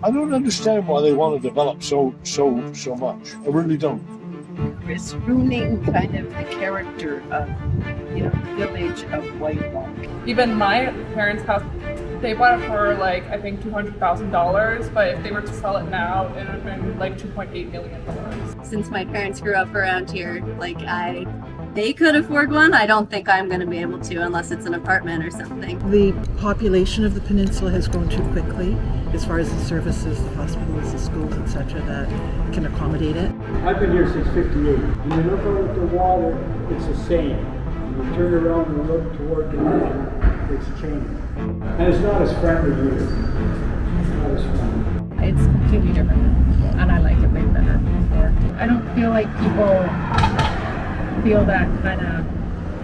I don't understand why they want to develop so much. I really don't. It's ruining kind of the character of, village of White Rock. Even my parents' house, they bought it for like, I think $200,000, but if they were to sell it now, it would have been like $2.8 million. Since my parents grew up around here, they could afford one. I don't think I'm going to be able to unless it's an apartment or something. The population of the peninsula has grown too quickly as far as the services, the hospitals, the schools, etc., that can accommodate it. I've been here since '58. When you look out at the water, it's the same. When you turn around and look toward the land, it's changed. And it's not as friendly either. It's not as friendly. It's completely different, and I like it way better. I don't feel like people feel that kind of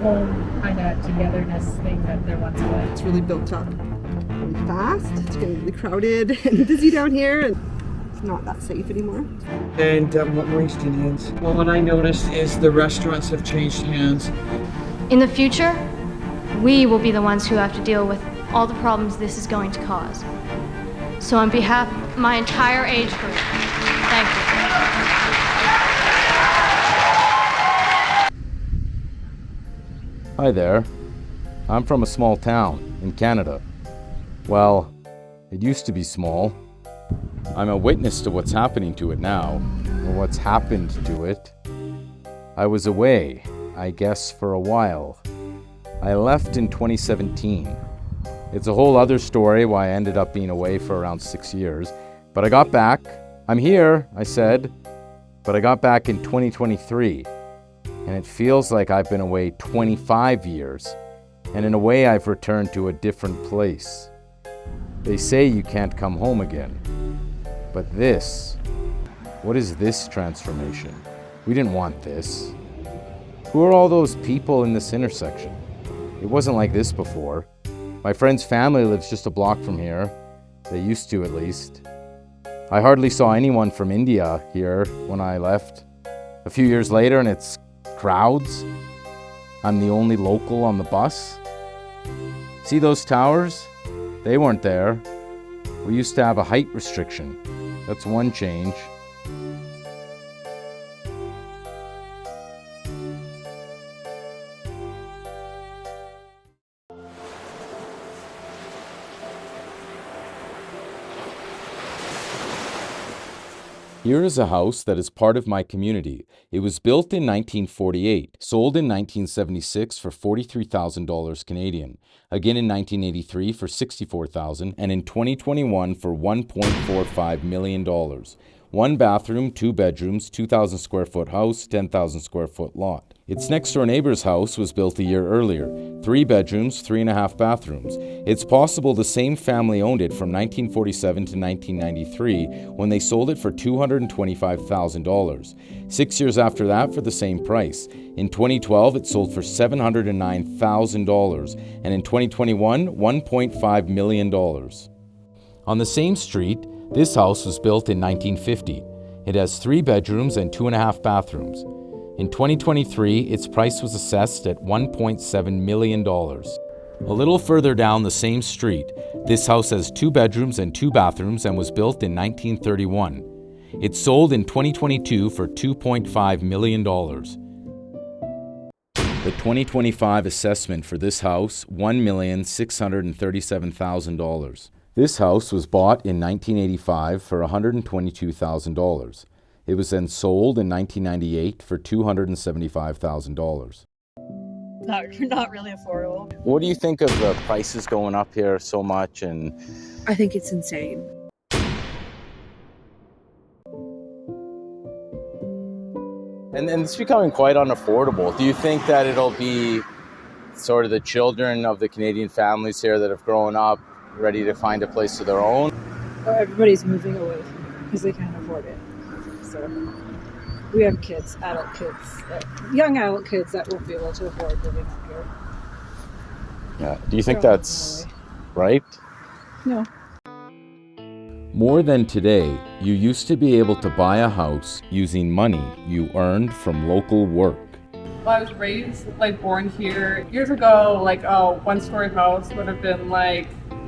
home, kind of togetherness thing that there once was. It's really built up really fast. It's getting really crowded and busy down here, and it's not that safe anymore. And what changed hands? Well, what I noticed is the restaurants have changed hands. In the future, we will be the ones who have to deal with all the problems this is going to cause. So on behalf of my entire age group, thank you. Hi there. I'm from a small town in Canada. Well, it used to be small. I'm a witness to what's happening to it now, or what's happened to it. I was away, I guess, for a while. I left in 2017. It's a whole other story why I ended up being away for around 6 years. But I got back. I'm here, I said, but I got back in 2023. And it feels like I've been away 25 years. And in a way, I've returned to a different place. They say you can't come home again. But this, what is this transformation? We didn't want this. Who are all those people in this intersection? It wasn't like this before. My friend's family lives just a block from here. They used to, at least. I hardly saw anyone from India here when I left. A few years later, and it's crowds. I'm the only local on the bus. See those towers? They weren't there. We used to have a height restriction. That's one change. Here is a house that is part of my community. It was built in 1948, sold in 1976 for $43,000 Canadian, again in 1983 for $64,000, and in 2021 for $1.45 million. One bathroom, 2 bedrooms, 2,000 square foot house, 10,000 square foot lot. Its next door neighbor's house was built a year earlier. 3 bedrooms, 3.5 bathrooms. It's possible the same family owned it from 1947 to 1993 when they sold it for $225,000. 6 years after that for the same price. In 2012, it sold for $709,000. And in 2021, $1.5 million. On the same street, this house was built in 1950. It has 3 bedrooms and 2.5 bathrooms. In 2023, its price was assessed at $1.7 million. A little further down the same street, this house has 2 bedrooms and 2 bathrooms and was built in 1931. It sold in 2022 for $2.5 million. The 2025 assessment for this house, $1,637,000. This house was bought in 1985 for $122,000. It was then sold in 1998 for $275,000. Not really affordable. What do you think of the prices going up here so much? And I think it's insane. And it's becoming quite unaffordable. Do you think that it'll be sort of the children of the Canadian families here that have grown up ready to find a place of their own? Everybody's moving away because they can't afford it. So we have kids, adult kids, young adult kids that won't be able to afford living up here. Yeah. Do you think that's right? No. More than today, you used to be able to buy a house using money you earned from local work. Well, I was raised, born here. Years ago, a one-story house would have been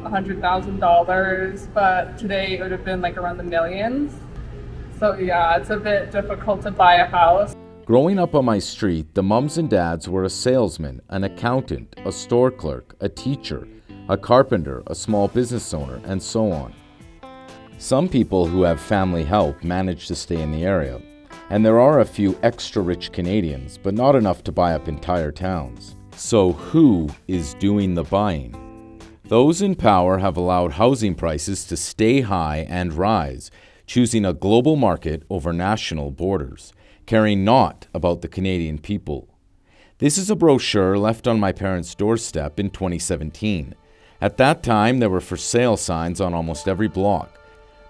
$100,000, but today it would have been like around the millions. So yeah, it's a bit difficult to buy a house. Growing up on my street, the mums and dads were a salesman, an accountant, a store clerk, a teacher, a carpenter, a small business owner, and so on. Some people who have family help manage to stay in the area, and there are a few extra rich Canadians, but not enough to buy up entire towns. So who is doing the buying? Those in power have allowed housing prices to stay high and rise, choosing a global market over national borders, caring not about the Canadian people. This is a brochure left on my parents' doorstep in 2017. At that time, there were for sale signs on almost every block.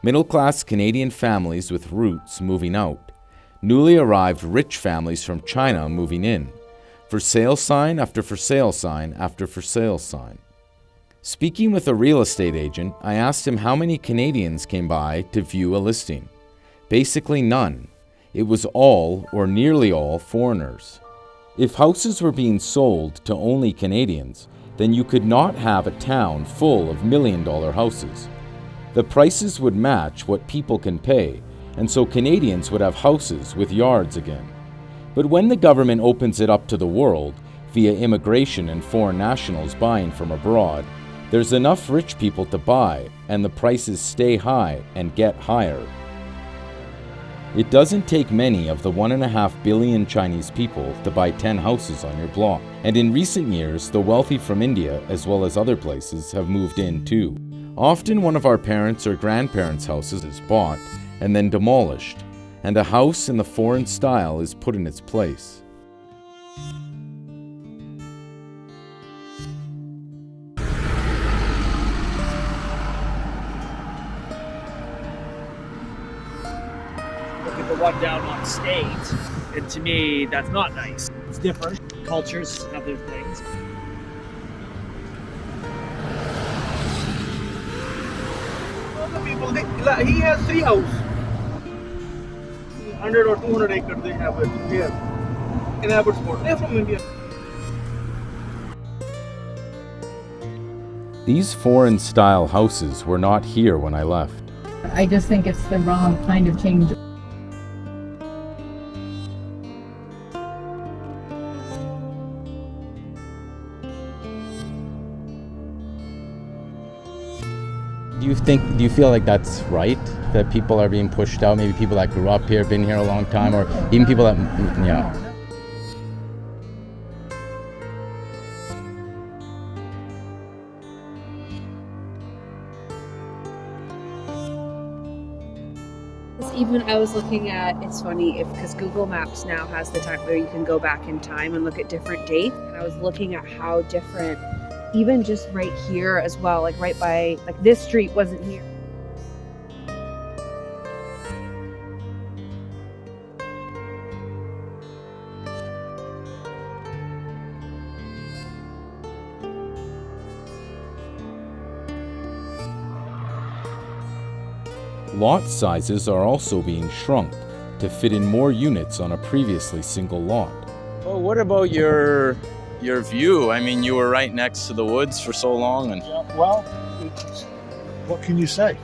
Middle-class Canadian families with roots moving out. Newly arrived rich families from China moving in. For sale sign after for sale sign after for sale sign. Speaking with a real estate agent, I asked him how many Canadians came by to view a listing. Basically none. It was all, or nearly all, foreigners. If houses were being sold to only Canadians, then you could not have a town full of million-dollar houses. The prices would match what people can pay, and so Canadians would have houses with yards again. But when the government opens it up to the world, via immigration and foreign nationals buying from abroad, there's enough rich people to buy, and the prices stay high and get higher. It doesn't take many of the 1.5 billion Chinese people to buy 10 houses on your block. And in recent years, the wealthy from India, as well as other places, have moved in too. Often one of our parents' or grandparents' houses is bought and then demolished, and a house in the foreign style is put in its place. The one down on State, and to me, that's not nice. It's different. Cultures have their things. Other people, he has 3 houses. 100 or 200 acres they have it here in Abbotsford. They're from India. These foreign-style houses were not here when I left. I just think it's the wrong kind of change. Do you feel like that's right? That people are being pushed out? Maybe people that grew up here, been here a long time, or even people that, yeah. Even I was looking at, it's funny because Google Maps now has the time where you can go back in time and look at different dates. And I was looking at how different, even just right here as well, like right by, like this street wasn't here. Lot sizes are also being shrunk to fit in more units on a previously single lot. Well, what about your view? I mean, you were right next to the woods for so long, and Yeah, well, what can you say?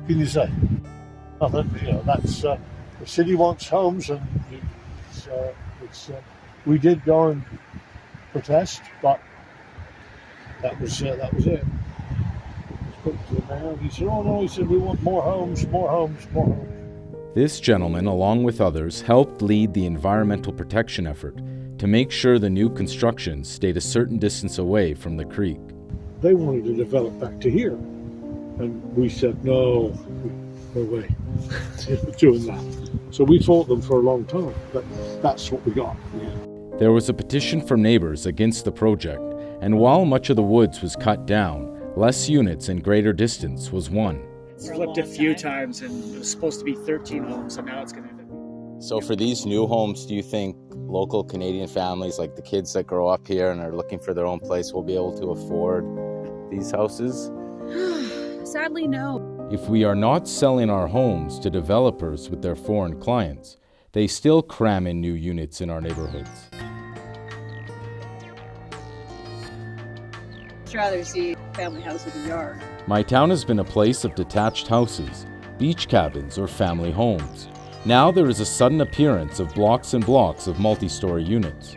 Can you say? Nothing. You know, that's the city wants homes, and we did go and protest, but that was it. Spoke to the mayor. He said, "Oh no," he said, "we want more homes, more homes, more homes." This gentleman, along with others, helped lead the environmental protection effort to make sure the new construction stayed a certain distance away from the creek. They wanted to develop back to here, and we said, no way doing that. So we fought them for a long time, but that's what we got. Yeah. There was a petition from neighbors against the project, and while much of the woods was cut down, less units and greater distance was won. It's flipped a few times, and it was supposed to be 13 homes, so now it's going to end up. so for these new homes, do you think local Canadian families, like the kids that grow up here and are looking for their own place, will be able to afford these houses? Sadly, no. If we are not selling our homes to developers with their foreign clients, they still cram in new units in our neighborhoods. I'd rather see family house with a yard. My town has been a place of detached houses, beach cabins, or family homes. Now there is a sudden appearance of blocks and blocks of multi-story units.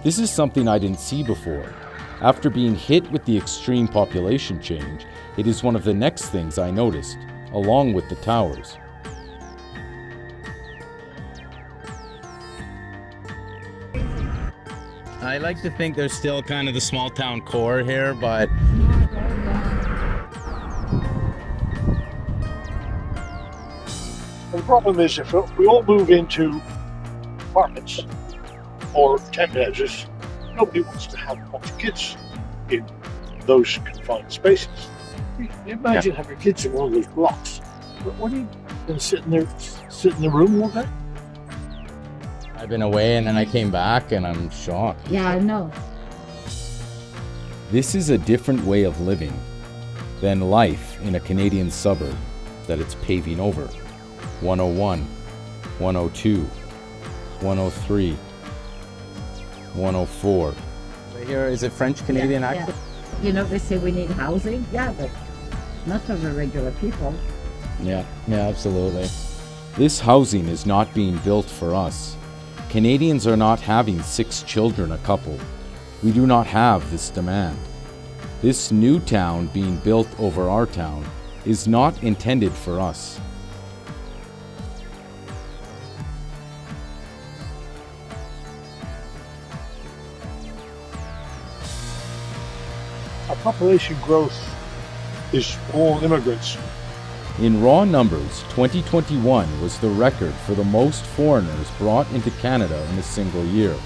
This is something I didn't see before. After being hit with the extreme population change, it is one of the next things I noticed, along with the towers. I like to think there's still kind of the small town core here, but the problem is if we all move into apartments or townhouses, nobody wants to have a bunch of kids in those confined spaces. Imagine having kids in one of those blocks. What are you going to sit in the room all day? I've been away and then I came back and I'm shocked. Yeah, I know. This is a different way of living than life in a Canadian suburb that it's paving over. 101, 102, 103, 104. Here, is it French Canadian accent? Yeah. You know, they say we need housing. Yeah, but not for the regular people. Yeah, absolutely. This housing is not being built for us. Canadians are not having 6 children a couple. We do not have this demand. This new town being built over our town is not intended for us. Our population growth is all immigrants. In raw numbers, 2021 was the record for the most foreigners brought into Canada in a single year.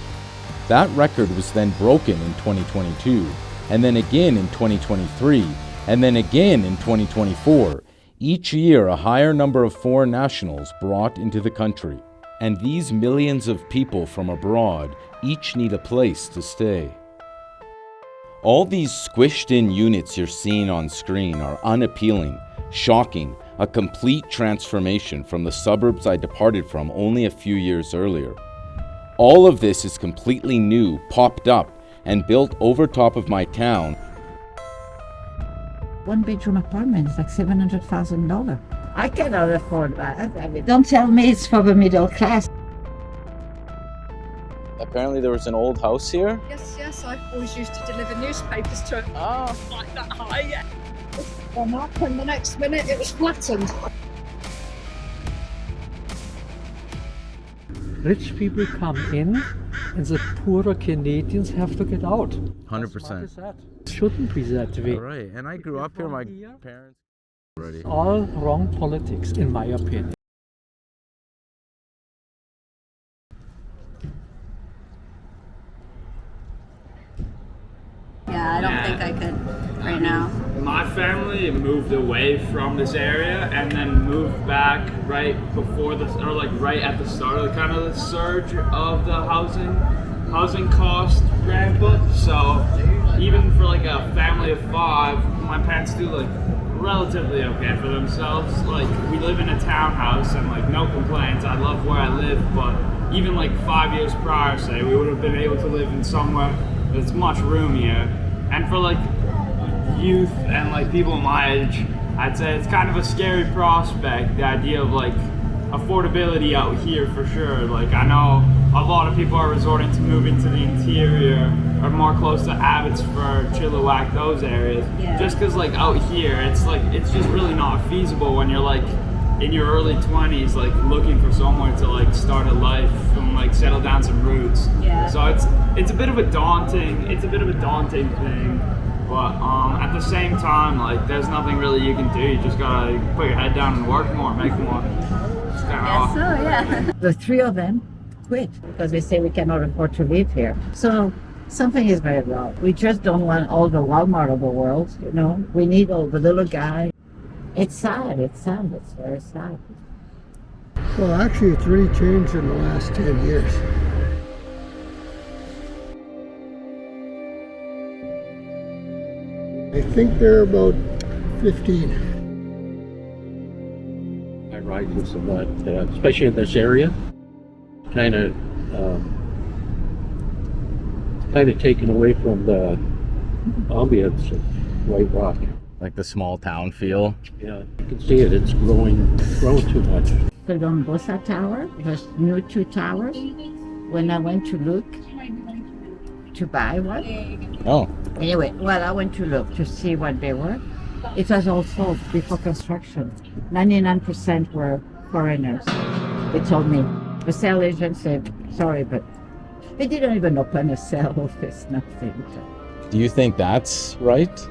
That record was then broken in 2022, and then again in 2023, and then again in 2024. Each year, a higher number of foreign nationals brought into the country. And these millions of people from abroad each need a place to stay. All these squished-in units you're seeing on screen are unappealing, shocking, a complete transformation from the suburbs I departed from only a few years earlier. All of this is completely new, popped up, and built over top of my town. One-bedroom apartment is like $700,000. I cannot afford that. I mean, don't tell me it's for the middle class. Apparently there was an old house here. Yes, I always used to deliver newspapers to like that high. Yeah. It's gone up and the next minute it was flattened. Rich people come in and the poorer Canadians have to get out. 100%. It shouldn't be that way. Right, and I grew up here, my parents already. All wrong politics, in my opinion. Yeah, I don't think I could right now. My family moved away from this area and then moved back right before this, or like right at the start of kind of the surge of the housing cost ramp up. So even for like a family of 5, my parents do like relatively okay for themselves. Like we live in a townhouse and like no complaints. I love where I live, but even like 5 years prior, say, we would have been able to live in somewhere that's much roomier. And for like youth and like people my age, I'd say it's kind of a scary prospect, the idea of like affordability out here for sure. Like I know a lot of people are resorting to moving to the interior or more close to Abbotsford, Chilliwack, those areas. Yeah. Just cause like out here, it's just really not feasible when you're like in your early 20s, like looking for somewhere to like start a life and like settle down some roots. Yeah. So it's a bit of a daunting thing, but at the same time, like there's nothing really you can do. You just gotta put your head down and work more, make more. It's kind of yeah. The 3 of them quit because they say we cannot afford to live here. So something is very wrong. We just don't want all the Walmart of the world, you know. We need all the little guy. It's sad, it's very sad. Well, actually, it's really changed in the last 10 years. I think they're about 15. I ride with them, especially in this area, kind of taken away from the ambience. white rock. Like the small town feel. Yeah, you can see it. It's grown too much. The Lombosa Tower, there's new 2 towers. When I went to look to buy one. Oh. Anyway, well, I went to look to see what they were. It was all sold before construction. 99% were foreigners. They told me. The sales agent said, sorry, but they didn't even open a sale office, nothing. Do you think that's right?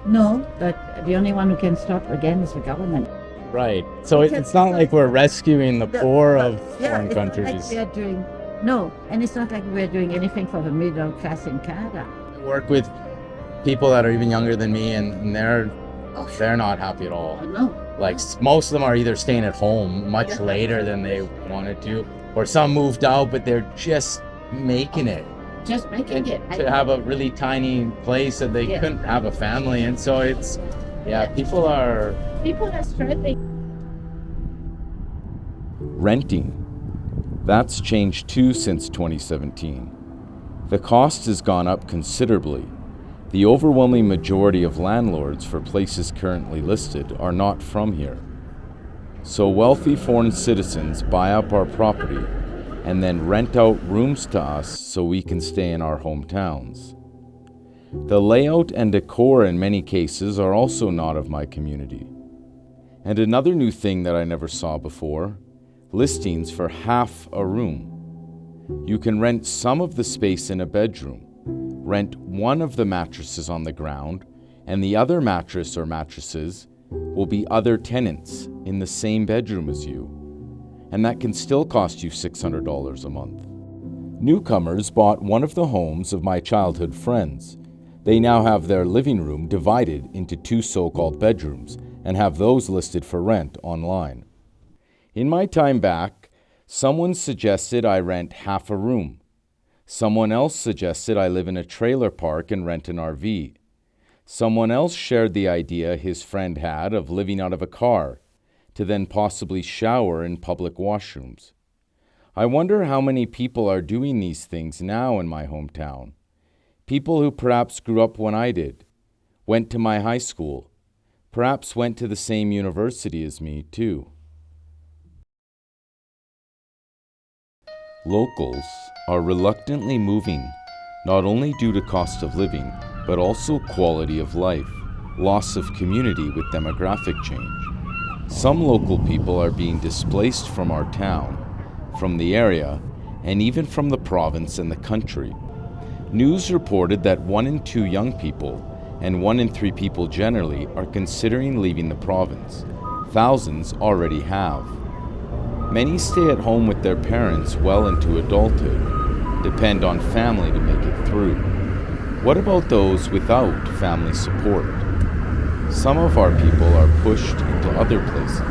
No, but the only one who can stop again is the government. Right. So it's not like we're rescuing the poor of foreign countries. Like we are doing, no, and it's not like we're doing anything for the middle class in Canada. I work with people that are even younger than me, and they're not happy at all. No. Like most of them are either staying at home much later than they wanted to, or some moved out, but they're just making it. Just making it. To have a really tiny place that they couldn't have a family, and so it's, people are struggling. Renting. That's changed too since 2017. The cost has gone up considerably. The overwhelming majority of landlords for places currently listed are not from here. So wealthy foreign citizens buy up our property and then rent out rooms to us so we can stay in our hometowns. The layout and decor in many cases are also not of my community. And another new thing that I never saw before, listings for half a room. You can rent some of the space in a bedroom, rent one of the mattresses on the ground, and the other mattress or mattresses will be other tenants in the same bedroom as you. And that can still cost you $600 a month. Newcomers bought one of the homes of my childhood friends. They now have their living room divided into 2 so-called bedrooms and have those listed for rent online. In my time back, someone suggested I rent half a room. Someone else suggested I live in a trailer park and rent an RV. Someone else shared the idea his friend had of living out of a car, to then possibly shower in public washrooms. I wonder how many people are doing these things now in my hometown. People who perhaps grew up when I did, went to my high school, perhaps went to the same university as me too. Locals are reluctantly moving, not only due to cost of living, but also quality of life, loss of community with demographic change. Some local people are being displaced from our town, from the area, and even from the province and the country. News reported that 1 in 2 young people and 1 in 3 people generally are considering leaving the province. Thousands already have. Many stay at home with their parents well into adulthood, depend on family to make it through. What about those without family support? Some of our people are pushed into other places.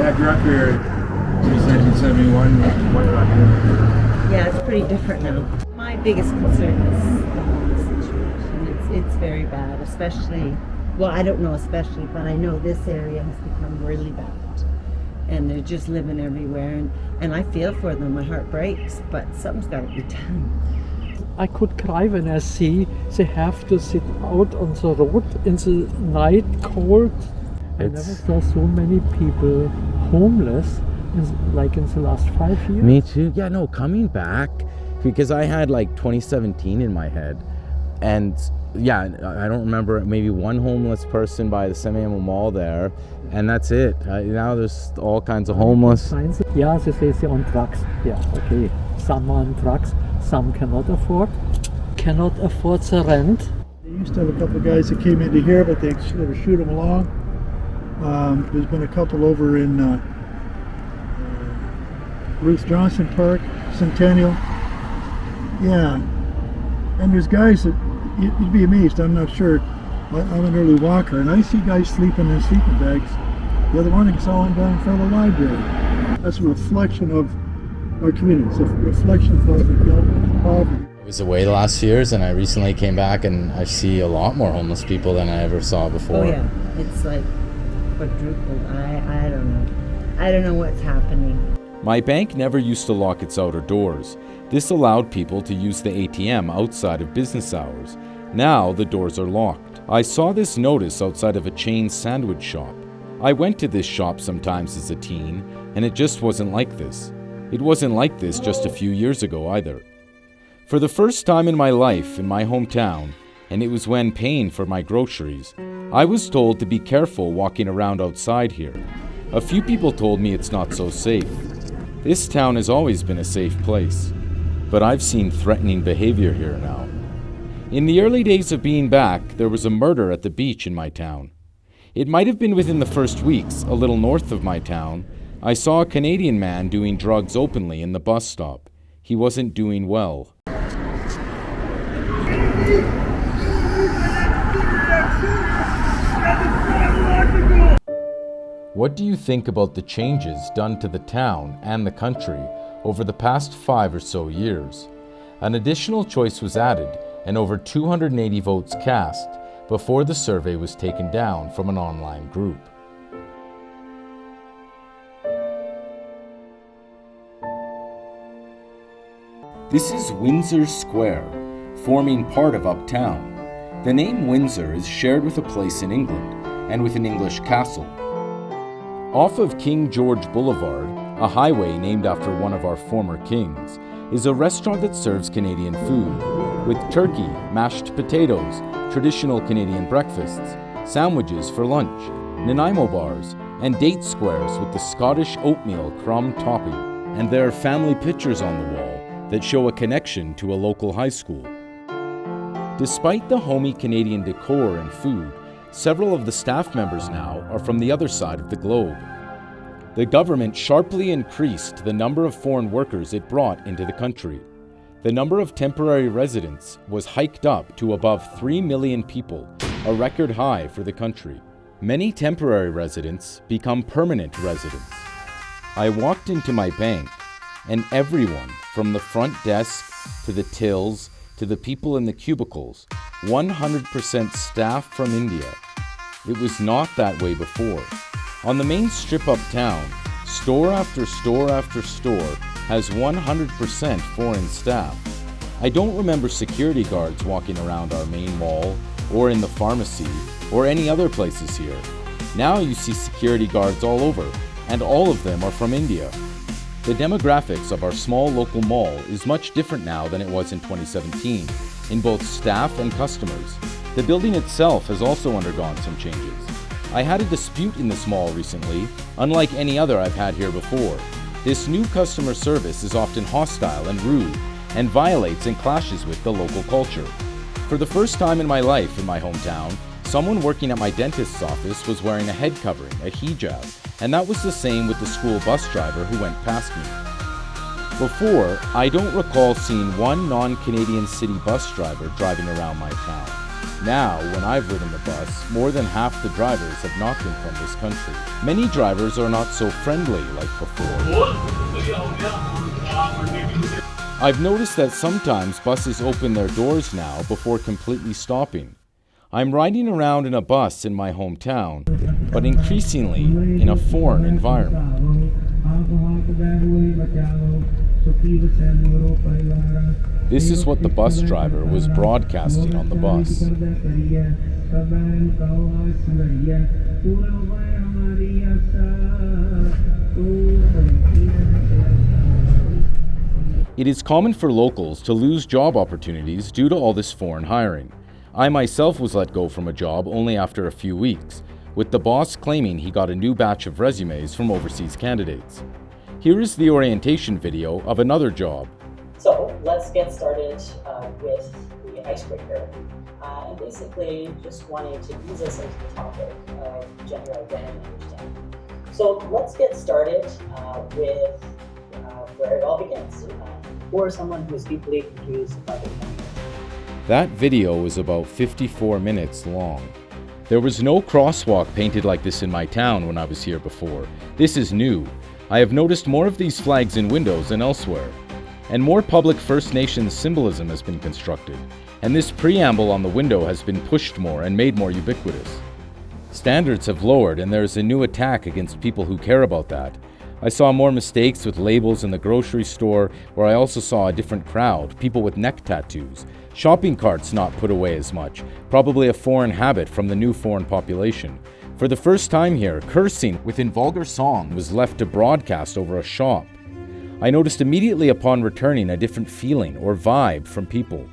I grew up here in 1971. Yeah, it's pretty different now. My biggest concern is the homeless situation. It's very bad, especially, well, I don't know especially, but I know this area has become really bad. And they're just living everywhere. And I feel for them. My heart breaks, but something's got to be done. I could cry when I see they have to sit out on the road in the night cold. I never saw so many people homeless like in the last 5 years. Me too. Yeah, no, coming back, because I had like 2017 in my head, and yeah, I don't remember, maybe one homeless person by the Semi-Annual Mall there, and that's it. Now there's all kinds of homeless. Yeah, they say they're on drugs. Yeah, okay. Some are on drugs, some cannot afford the rent. They used to have a couple of guys that came into here, but they sort of shoot them along. There's been a couple over in Ruth Johnson Park, Centennial. Yeah, and there's guys that you'd be amazed. I'm not sure. I'm an early walker, and I see guys sleeping in sleeping bags. The other morning, I saw them down in front of the library. That's a reflection of our community. It's a reflection of the poverty. was away the last years, and I recently came back, and I see a lot more homeless people than I ever saw before. Oh yeah, it's like quadrupled. I don't know. I don't know what's happening. My bank never used to lock its outer doors. This allowed people to use the ATM outside of business hours. Now the doors are locked. I saw this notice outside of a chain sandwich shop. I went to this shop sometimes as a teen, and it just wasn't like this. It wasn't like this just a few years ago either. For the first time in my life in my hometown, and it was when paying for my groceries, I was told to be careful walking around outside here. A few people told me it's not so safe. This town has always been a safe place, but I've seen threatening behavior here now. In the early days of being back, there was a murder at the beach in my town. It might have been within the first weeks, a little north of my town. I saw a Canadian man doing drugs openly in the bus stop. He wasn't doing well. What do you think about the changes done to the town and the country over the past 5 or so years? An additional choice was added and over 280 votes cast before the survey was taken down from an online group. This is Windsor Square, forming part of Uptown. The name Windsor is shared with a place in England and with an English castle. Off of King George Boulevard, a highway named after one of our former kings, is a restaurant that serves Canadian food, with turkey, mashed potatoes, traditional Canadian breakfasts, sandwiches for lunch, Nanaimo bars, and date squares with the Scottish oatmeal crumb topping. And there are family pictures on the wall that show a connection to a local high school. Despite the homey Canadian decor and food, several of the staff members now are from the other side of the globe. The government sharply increased the number of foreign workers it brought into the country. The number of temporary residents was hiked up to above 3 million people, a record high for the country. Many temporary residents become permanent residents. I walked into my bank, and everyone from the front desk to the tills to the people in the cubicles, 100% staff from India. It was not that way before. On the main strip uptown, store after store after store has 100% foreign staff. I don't remember security guards walking around our main mall, or in the pharmacy, or any other places here. Now you see security guards all over, and all of them are from India. The demographics of our small local mall is much different now than it was in 2017, in both staff and customers. The building itself has also undergone some changes. I had a dispute in this mall recently, unlike any other I've had here before. This new customer service is often hostile and rude, and violates and clashes with the local culture. For the first time in my life in my hometown, someone working at my dentist's office was wearing a head covering, a hijab, and that was the same with the school bus driver who went past me. Before, I don't recall seeing one non-Canadian city bus driver driving around my town. Now, when I've ridden the bus, more than half the drivers have not been from this country. Many drivers are not so friendly like before. I've noticed that sometimes buses open their doors now before completely stopping. I'm riding around in a bus in my hometown, but increasingly in a foreign environment. This is what the bus driver was broadcasting on the bus. It is common for locals to lose job opportunities due to all this foreign hiring. I myself was let go from a job only after a few weeks, with the boss claiming he got a new batch of resumes from overseas candidates. Here is the orientation video of another job. So let's get started with the icebreaker. And basically just wanting to ease us into the topic of gender identity and understanding. So let's get started with where it all begins. For someone who is deeply confused about the country. That video was about 54 minutes long. There was no crosswalk painted like this in my town when I was here before. This is new. I have noticed more of these flags in windows than elsewhere. and more public First Nations symbolism has been constructed, and this preamble on the window has been pushed more and made more ubiquitous. Standards have lowered, and there is a new attack against people who care about that. I saw more mistakes with labels in the grocery store, where I also saw a different crowd, people with neck tattoos, shopping carts not put away as much, probably a foreign habit from the new foreign population. For the first time here, cursing within vulgar song was left to broadcast over a shop. I noticed immediately upon returning a different feeling or vibe from people.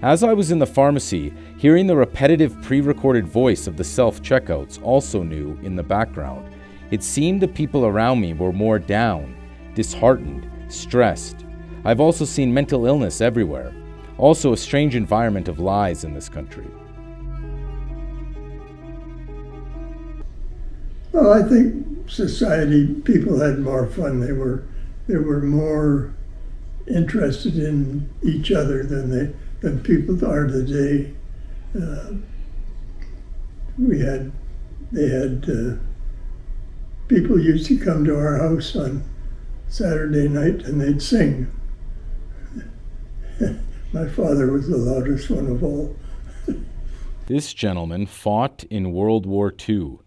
As I was in the pharmacy, hearing the repetitive pre-recorded voice of the self-checkouts also new in the background, it seemed the people around me were more down, disheartened, stressed. I've also seen mental illness everywhere. Also a strange environment of lies in this country. Well, I think society, people had more fun. They were more interested in each other than people are today. People used to come to our house on Saturday night and they'd sing. My father was the loudest one of all. This gentleman fought in World War II.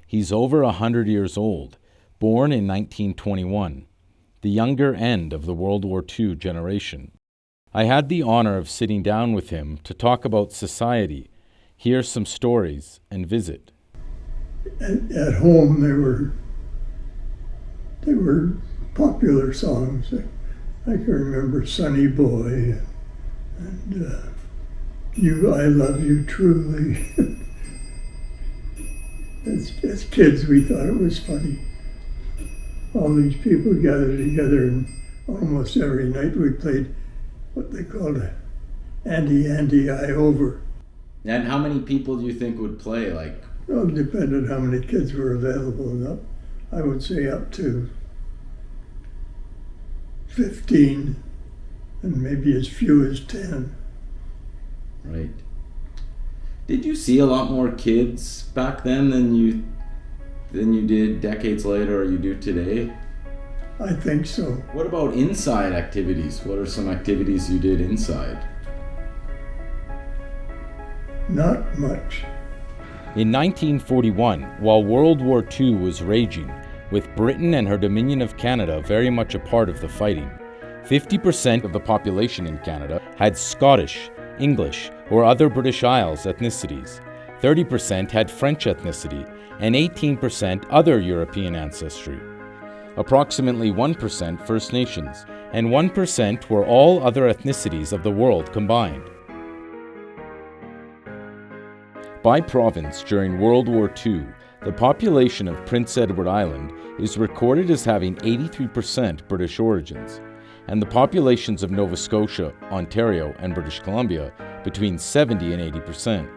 He's over 100 years old, born in 1921, the younger end of the World War II generation. I had the honor of sitting down with him to talk about society, hear some stories, and visit. At home, there were popular songs. I can remember "Sonny Boy" and "You, I Love You Truly." As kids, we thought it was funny. All these people gathered together, and almost every night we played what they called "Andy, Andy, I Over." And how many people do you think would play? Well, it depended how many kids were available. I would say up to 15, and maybe as few as 10. Right. Did you see a lot more kids back then than you did decades later, or you do today? I think so. What about inside activities? What are some activities you did inside? Not much. In 1941, while World War II was raging, with Britain and her Dominion of Canada very much a part of the fighting, 50% of the population in Canada had Scottish, English, or other British Isles ethnicities, 30% had French ethnicity, and 18% other European ancestry. Approximately 1% First Nations, and 1% were all other ethnicities of the world combined. By province during World War II, the population of Prince Edward Island is recorded as having 83% British origins, and the populations of Nova Scotia, Ontario, and British Columbia between 70 and 80%.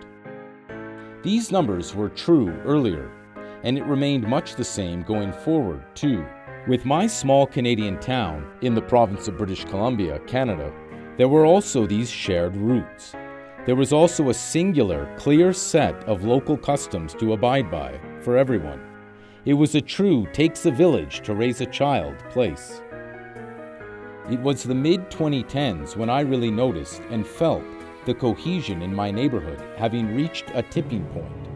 These numbers were true earlier, and it remained much the same going forward too. With my small Canadian town in the province of British Columbia, Canada, there were also these shared roots. There was also a singular, clear set of local customs to abide by for everyone. It was a true takes a village to raise a child place. It was the mid-2010s when I really noticed and felt the cohesion in my neighborhood having reached a tipping point.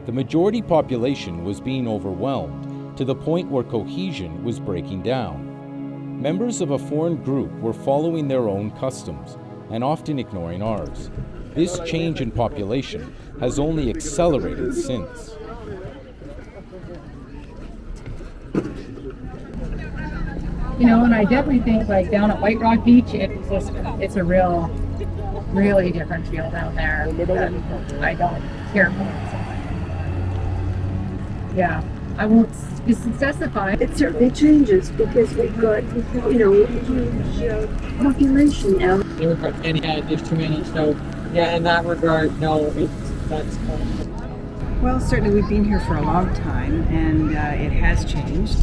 The majority population was being overwhelmed to the point where cohesion was breaking down. Members of a foreign group were following their own customs and often ignoring ours. This change in population has only accelerated since. And I definitely think down at White Rock Beach, it's a really different feel down there that I don't care for so much. Yeah, I won't specify. It certainly changes because we've got, a huge population now. And yeah, there's too many, so yeah, in that regard, no, that's Well, certainly we've been here for a long time, and it has changed.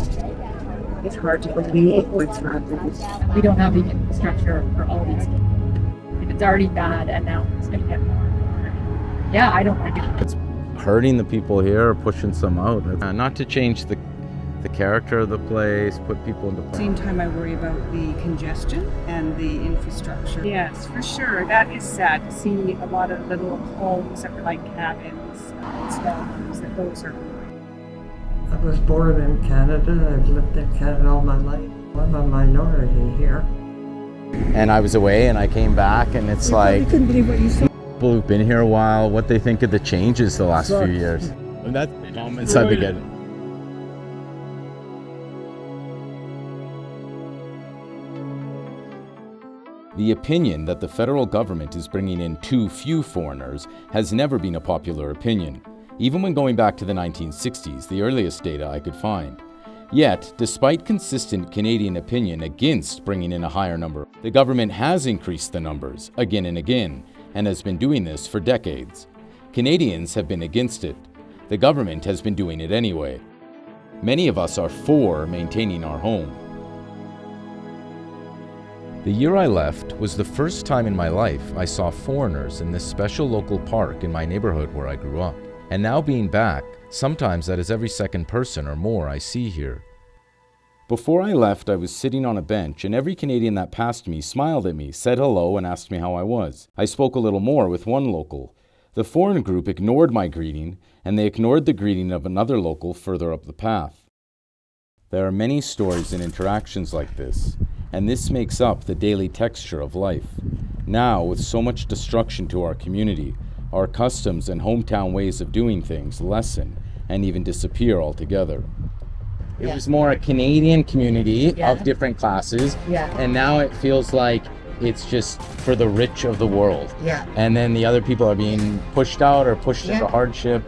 It's hard to believe what's happened. We don't have the infrastructure for all these people. If it's already bad and now it's going to get more. Yeah, I don't like it. It's hurting the people here or pushing some out. Not to change the the character of the place, put people into... At the same time, I worry about the congestion and the infrastructure. Yes, for sure. That is sad to see a lot of little homes that were like cabins, small homes, that those are. I was born in Canada. I've lived in Canada all my life. I'm a minority here. And I was away and I came back and it's like... couldn't believe what you said. People who've been here a while, what they think of the changes the last few years. And that's the comments I've been getting. The opinion that the federal government is bringing in too few foreigners has never been a popular opinion, even when going back to the 1960s, the earliest data I could find. Yet, despite consistent Canadian opinion against bringing in a higher number, the government has increased the numbers again and again, and has been doing this for decades. Canadians have been against it. The government has been doing it anyway. Many of us are for maintaining our home. The year I left was the first time in my life I saw foreigners in this special local park in my neighborhood where I grew up. And now being back, sometimes that is every second person or more I see here. Before I left, I was sitting on a bench, and every Canadian that passed me smiled at me, said hello, and asked me how I was. I spoke a little more with one local. The foreign group ignored my greeting, and they ignored the greeting of another local further up the path. There are many stories and interactions like this, and this makes up the daily texture of life. Now, with so much destruction to our community, our customs and hometown ways of doing things lessen and even disappear altogether. It was more a Canadian community of different classes, and now it feels like it's just for the rich of the world. And then the other people are being pushed out or pushed into hardship.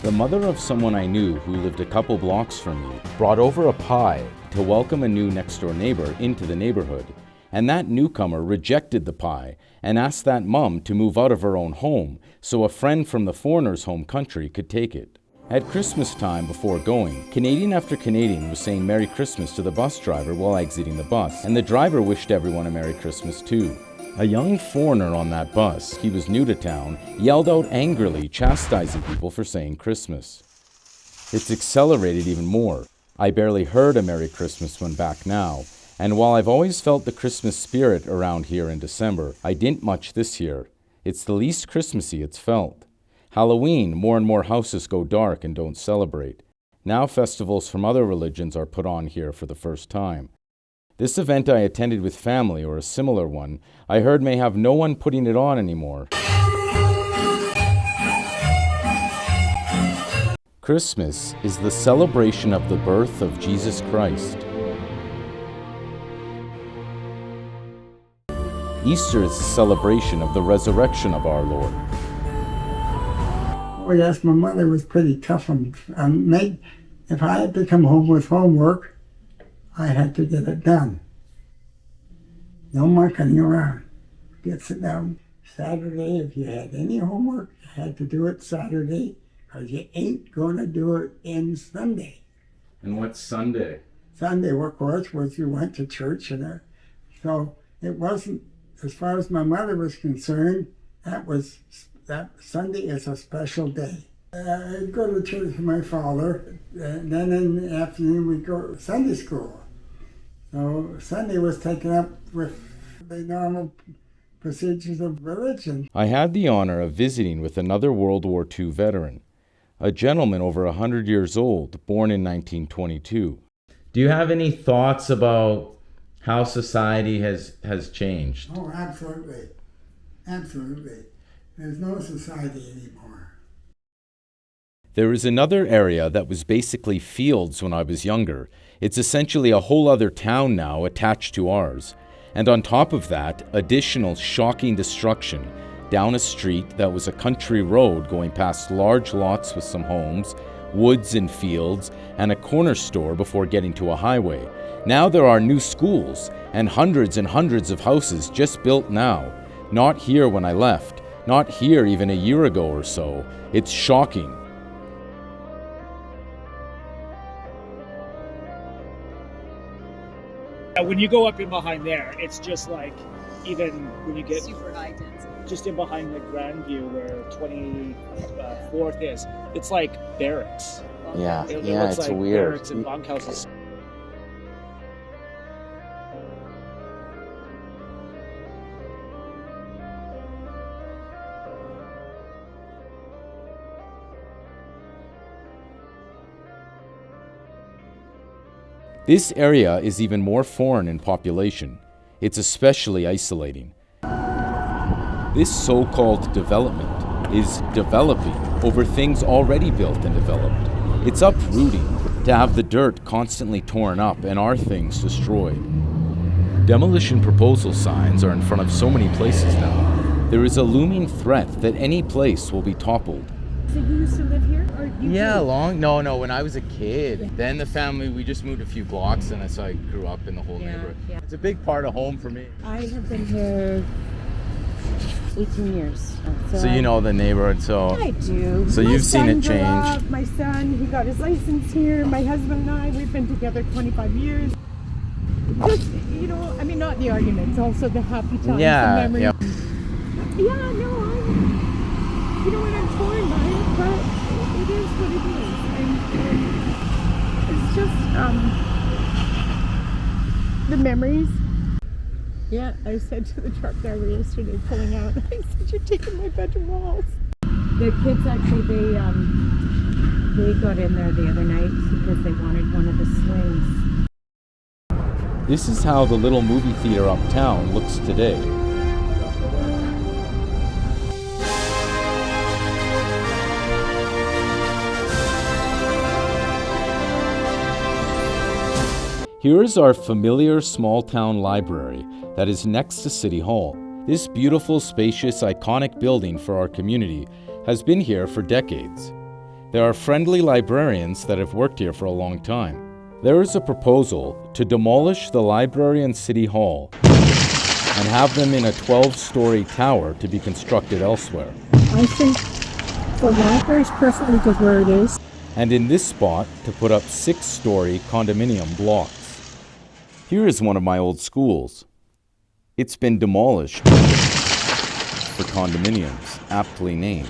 The mother of someone I knew who lived a couple blocks from me brought over a pie to welcome a new next-door neighbor into the neighborhood, and that newcomer rejected the pie and asked that mom to move out of her own home so a friend from the foreigner's home country could take it. At Christmas time before going, Canadian after Canadian was saying Merry Christmas to the bus driver while exiting the bus, and the driver wished everyone a Merry Christmas too. A young foreigner on that bus, he was new to town, yelled out angrily, chastising people for saying Christmas. It's accelerated even more. I barely heard a Merry Christmas when back now, and while I've always felt the Christmas spirit around here in December, I didn't much this year. It's the least Christmassy it's felt. Halloween, more and more houses go dark and don't celebrate. Now festivals from other religions are put on here for the first time. This event I attended with family, or a similar one, I heard may have no one putting it on anymore. Christmas is the celebration of the birth of Jesus Christ. Easter is the celebration of the resurrection of our Lord. Oh yes, my mother was pretty tough on me. If I had to come home with homework, I had to get it done. No mucking around. Get sit down. Saturday, if you had any homework, you had to do it Saturday, because you ain't going to do it in Sunday. And what's Sunday? Sunday, of course, was you went to church, and so it wasn't, as far as my mother was concerned, that Sunday is a special day. I'd go to church with my father, and then in the afternoon we'd go to Sunday school. So Sunday was taken up with the normal procedures of religion. I had the honor of visiting with another World War II veteran, a gentleman over 100 years old, born in 1922. Do you have any thoughts about how society has changed? Oh, absolutely. Absolutely. There's no society anymore. There is another area that was basically fields when I was younger. It's essentially a whole other town now attached to ours. And on top of that, additional shocking destruction down a street that was a country road going past large lots with some homes, woods and fields, and a corner store before getting to a highway. Now there are new schools and hundreds of houses just built now. Not here when I left, not here even a year ago or so. It's shocking. When you go up in behind there, it's just like, even when you get super high density. Just in behind the Grandview where 24th is, it's like barracks. Yeah, It yeah, looks it's like weird. barracks and bunkhouses. This area is even more foreign in population. It's especially isolating. This so-called development is developing over things already built and developed. It's uprooting to have the dirt constantly torn up and our things destroyed. Demolition proposal signs are in front of so many places now. There is a looming threat that any place will be toppled. So you used to live here? Or you Yeah, did? no, when I was a kid. Then the family, we just moved a few blocks and so I grew up in the whole neighborhood. yeah. It's a big part of home for me. I have been here 18 years. So you know the neighborhood, so... I do. So My you've seen son it grew change. up, my son, he got his license here. My husband and I, we've been together 25 years. Just, you know, I mean, not the arguments, also the happy times, Yeah, the memories. yeah. Yeah, no, you know what, I'm torn by it, but it is what it is. And it's just, the memories. Yeah, I said to the truck driver yesterday pulling out, I said, you're taking my bedroom walls. The kids actually, they got in there the other night because they wanted one of the swings. This is how the little movie theater uptown looks today. Here is our familiar small-town library that is next to City Hall. This beautiful, spacious, iconic building for our community has been here for decades. There are friendly librarians that have worked here for a long time. There is a proposal to demolish the library and City Hall and have them in a 12-story tower to be constructed elsewhere. I think the library is perfectly good where it is. And in this spot to put up 6-story condominium blocks. Here is one of my old schools. It's been demolished for condominiums, aptly named.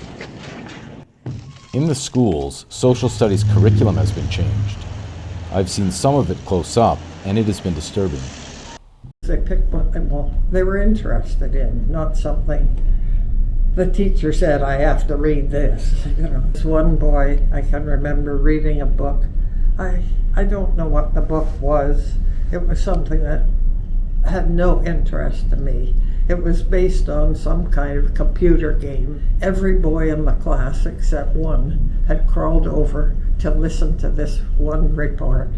In the schools, social studies curriculum has been changed. I've seen some of it close up, and it has been disturbing. They picked what they were interested in, not something the teacher said, I have to read this. You know, this one boy, I can remember reading a book. I don't know what the book was. It was something that had no interest to me. It was based on some kind of computer game. Every boy in the class, except one, had crawled over to listen to this one report.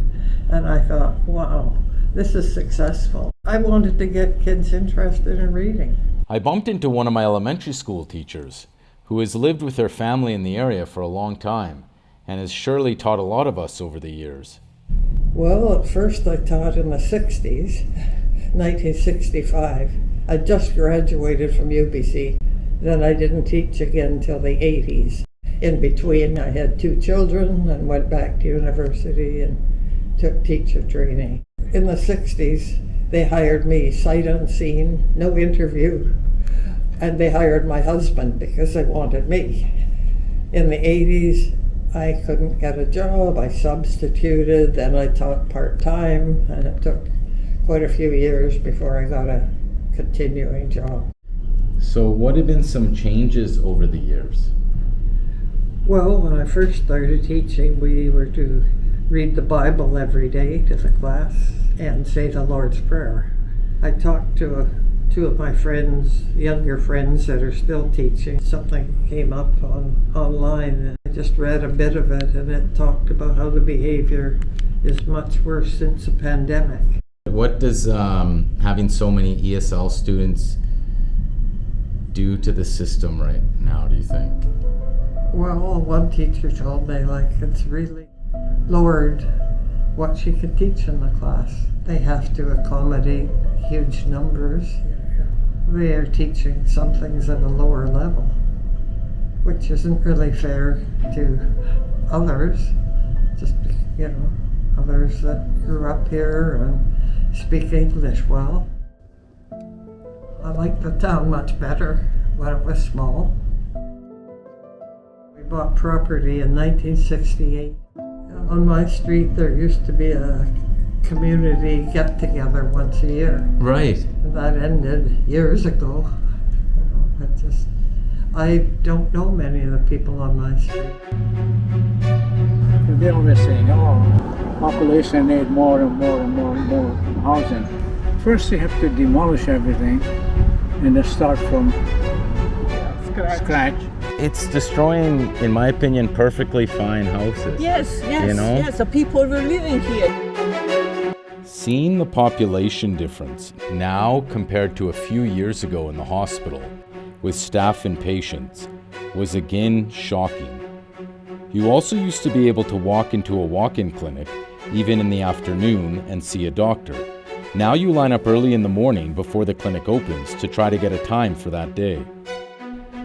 And I thought, wow, this is successful. I wanted to get kids interested in reading. I bumped into one of my elementary school teachers who has lived with her family in the area for a long time and has surely taught a lot of us over the years. Well, at first I taught in the 60s, 1965. I just graduated from UBC. Then I didn't teach again until the 80s. In between, I had 2 children and went back to university and took teacher training. In the 60s, they hired me sight unseen, no interview, and they hired my husband because they wanted me. In the 80s, I couldn't get a job. I substituted, then I taught part-time, and it took quite a few years before I got a continuing job. So what have been some changes over the years? Well, when I first started teaching, we were to read the Bible every day to the class and say the Lord's Prayer. I talked to 2 of my friends, younger friends that are still teaching. Something came up online and I just read a bit of it, and it talked about how the behavior is much worse since the pandemic. What does having so many ESL students do to the system right now, do you think? Well, one teacher told me, it's really lowered what she could teach in the class. They have to accommodate huge numbers. They are teaching some things at a lower level, which isn't really fair to others, just, others that grew up here and speak English well. I liked the town much better when it was small. We bought property in 1968. On my street, there used to be a community get-together once a year. Right. And that ended years ago. I don't know many of the people on my street. They always say, oh, population need more and more and more and more housing. First you have to demolish everything and then start from scratch. It's destroying, in my opinion, perfectly fine houses. Yes, You know? yes, the people were living here. Seeing the population difference now compared to a few years ago in the hospital, with staff and patients, was again shocking. You also used to be able to walk into a walk-in clinic, even in the afternoon, and see a doctor. Now you line up early in the morning before the clinic opens to try to get a time for that day.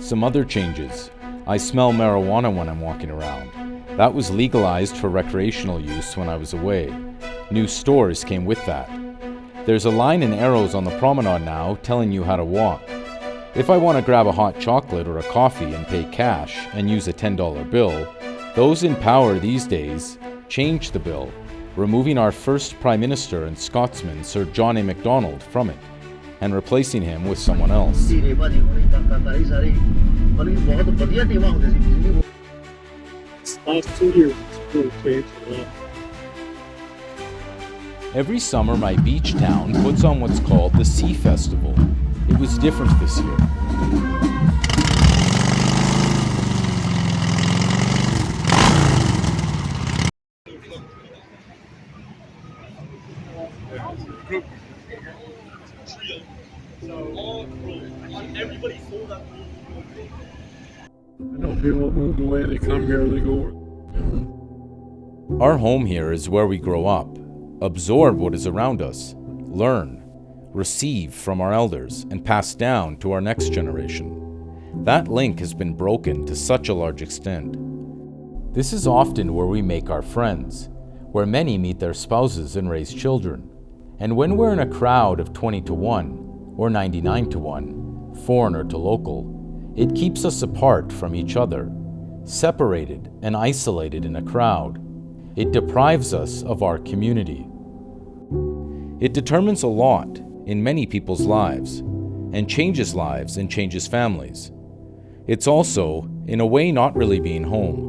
Some other changes. I smell marijuana when I'm walking around. That was legalized for recreational use when I was away. New stores came with that. There's a line in arrows on the promenade now telling you how to walk. If I want to grab a hot chocolate or a coffee and pay cash and use a $10 bill, those in power these days changed the bill, removing our first Prime Minister and Scotsman Sir John A. Macdonald from it, and replacing him with someone else. Last 2 years, it's really changed a lot. Every summer, my beach town puts on what's called the Sea Festival. It was different this year. I know people move away, they come here, they go. Our home here is where we grow up, absorb what is around us, learn, receive from our elders, and pass down to our next generation. That link has been broken to such a large extent. This is often where we make our friends, where many meet their spouses and raise children. And when we're in a crowd of 20 to 1, or 99 to 1, foreigner to local, it keeps us apart from each other, separated and isolated in a crowd. It deprives us of our community. It determines a lot in many people's lives, and changes lives and changes families. It's also, in a way, not really being home.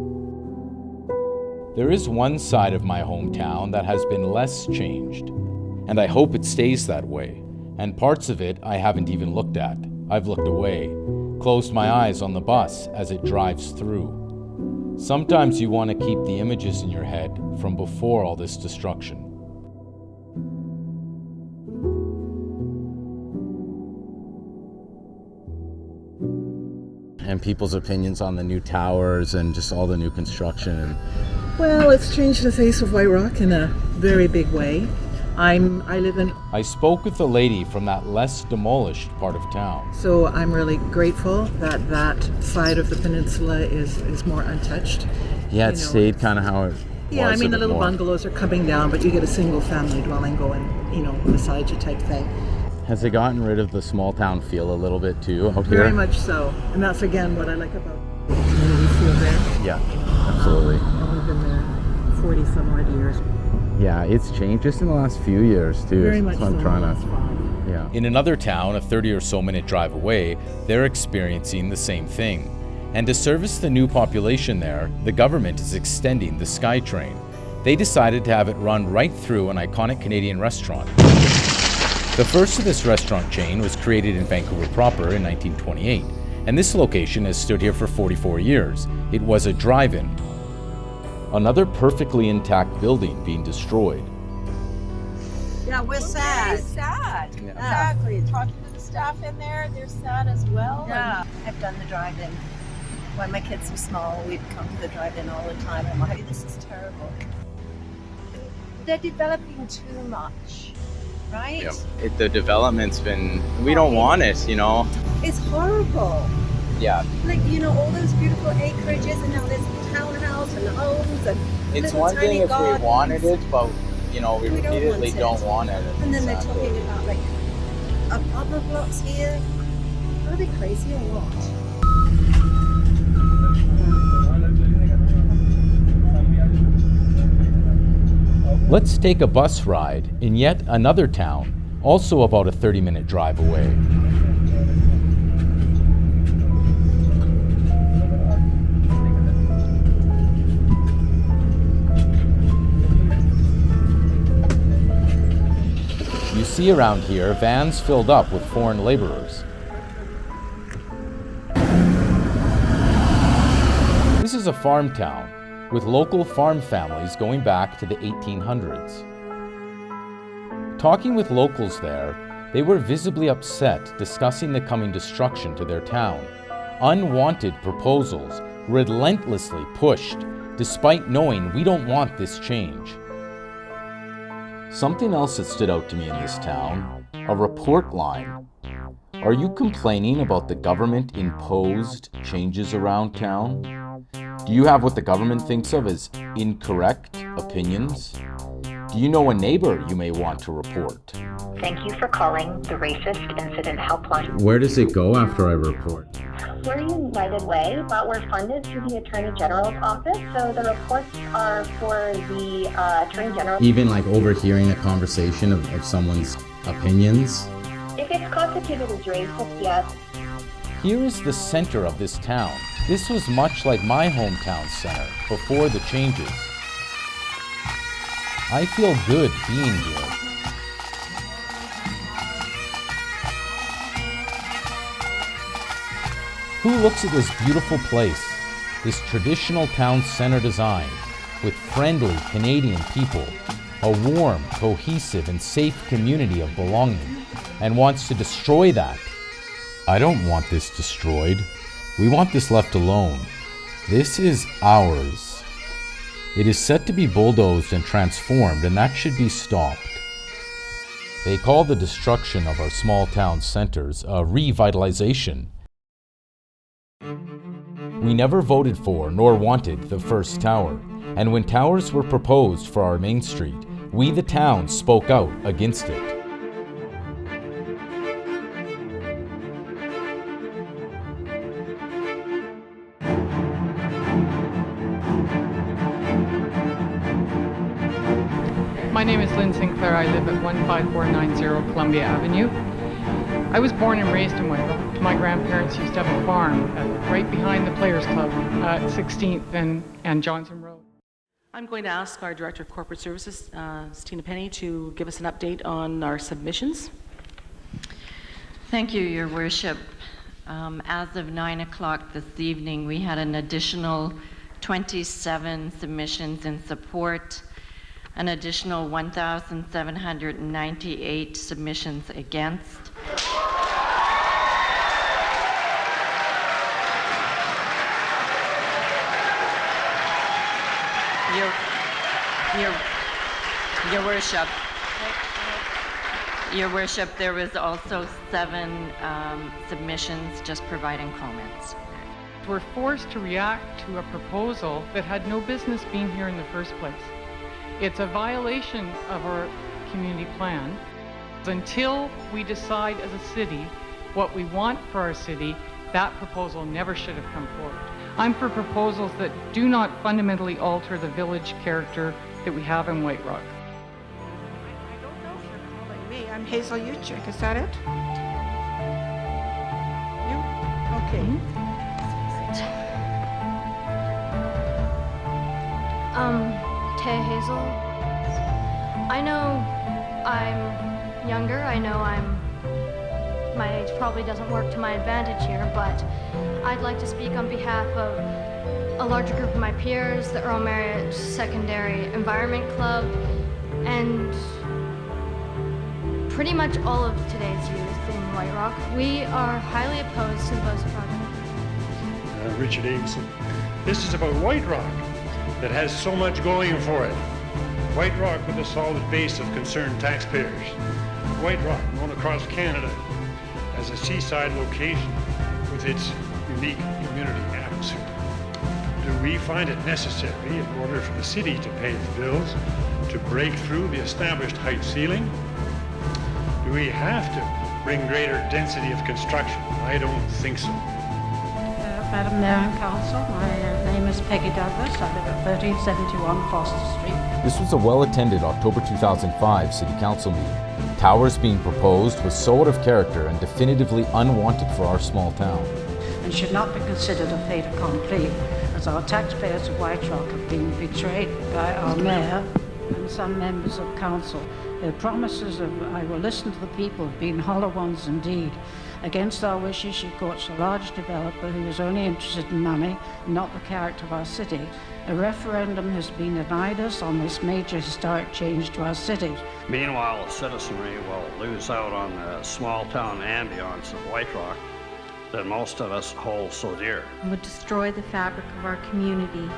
There is one side of my hometown that has been less changed, and I hope it stays that way, and parts of it I haven't even looked at. I've looked away, closed my eyes on the bus as it drives through. Sometimes you want to keep the images in your head from before all this destruction. And people's opinions on the new towers and just all the new construction. Well, it's changed the face of White Rock in a very big way. I live in... I spoke with a lady from that less demolished part of town. So I'm really grateful that that side of the peninsula is more untouched. Yeah, it stayed kind of how it Yeah, I was mean, a the bit little more. bungalows are coming down, but you get a single family dwelling going, beside you type thing. Has it gotten rid of the small town feel a little bit too out here? Very much so. And that's, again, what I like about the community feel there. Yeah, absolutely. And we've been there 40 some odd years. Yeah, it's changed just in the last few years too. Very much so. I'm so. trying to, yeah. In another town, a 30 or so minute drive away, they're experiencing the same thing. And to service the new population there, the government is extending the SkyTrain. They decided to have it run right through an iconic Canadian restaurant. The first of this restaurant chain was created in Vancouver proper in 1928, and this location has stood here for 44 years. It was a drive-in. Another perfectly intact building being destroyed. Yeah, we're sad. It's sad. Yeah. Exactly. Talking to the staff in there, they're sad as well. Yeah. I've done the drive-in. When my kids were small, we'd come to the drive-in all the time. I'm like, this is terrible. They're developing too much, right? Yep. The development's been, we don't want it, It's horrible. Yeah. Like, all those beautiful acreages, and now there's townhouse and homes and It's little one tiny thing if gardens. we wanted it, but, we repeatedly don't want it. And then they're talking about, apartment blocks here. Are they crazy or what? Let's take a bus ride in yet another town, also about a 30-minute drive away. You see around here vans filled up with foreign laborers. This is a farm town with local farm families going back to the 1800s. Talking with locals there, they were visibly upset discussing the coming destruction to their town. Unwanted proposals relentlessly pushed, despite knowing we don't want this change. Something else that stood out to me in this town, a report line. Are you complaining about the government-imposed changes around town? Do you have what the government thinks of as incorrect opinions? Do you know a neighbor you may want to report? Thank you for calling the Racist Incident Helpline. Where does it go after I report? We're United Way, but we're funded through the Attorney General's office, so the reports are for the Attorney General. Even like overhearing a conversation of someone's opinions? If it's constituted as racist, yes. Here is the center of this town. This was much like my hometown center before the changes. I feel good being here. Who looks at this beautiful place, this traditional town center design, with friendly Canadian people, a warm, cohesive, and safe community of belonging, and wants to destroy that? I don't want this destroyed. We want this left alone. This is ours. It is set to be bulldozed and transformed, and that should be stopped. They call the destruction of our small town centers a revitalization. We never voted for nor wanted the first tower, and when towers were proposed for our main street, we the town spoke out against it. My name is Lynn Sinclair. I live at 15490 Columbia Avenue. I was born and raised in White Rock. My grandparents used to have a farm right behind the Players Club at 16th and Johnson Road. I'm going to ask our Director of Corporate Services, Stina Penny, to give us an update on our submissions. Thank you, Your Worship. As of 9 o'clock this evening, we had an additional 27 submissions in support, an additional 1,798 submissions against. Your Worship, there was also 7 submissions just providing comments. We're forced to react to a proposal that had no business being here in the first place. It's a violation of our community plan. Until we decide as a city what we want for our city, that proposal never should have come forward. I'm for proposals that do not fundamentally alter the village character that we have in White Rock. I don't know if you're calling me. I'm Hazel Uchik. Is that it? You? Okay. Tay Hazel. I know I'm younger. I know my age probably doesn't work to my advantage here, but I'd like to speak on behalf of a larger group of my peers, the Earl Marriott Secondary Environment Club, and pretty much all of today's youth in White Rock. We are highly opposed to the BOSE project. Richard Avison. This is about White Rock that has so much going for it. White Rock with a solid base of concerned taxpayers. White Rock, known across Canada as a seaside location with its unique community atmosphere. Do we find it necessary, in order for the city to pay its bills, to break through the established height ceiling? Do we have to bring greater density of construction? I don't think so. Madam Mayor and Council, my name name is Peggy Douglas. I live at 1371 Foster Street. This was a well-attended October 2005 City Council meeting. Towers being proposed was so out of character and definitively unwanted for our small town. And should not be considered a fait accompli, as our taxpayers of White Rock have been betrayed by our mayor and some members of council. Their promises of "I will listen to the people" have been hollow ones indeed. Against our wishes, she courts a large developer who is only interested in money, not the character of our city. A referendum has been denied us on this major historic change to our city. Meanwhile, the citizenry will lose out on the small town ambience of White Rock that most of us hold so dear. It would destroy the fabric of our community.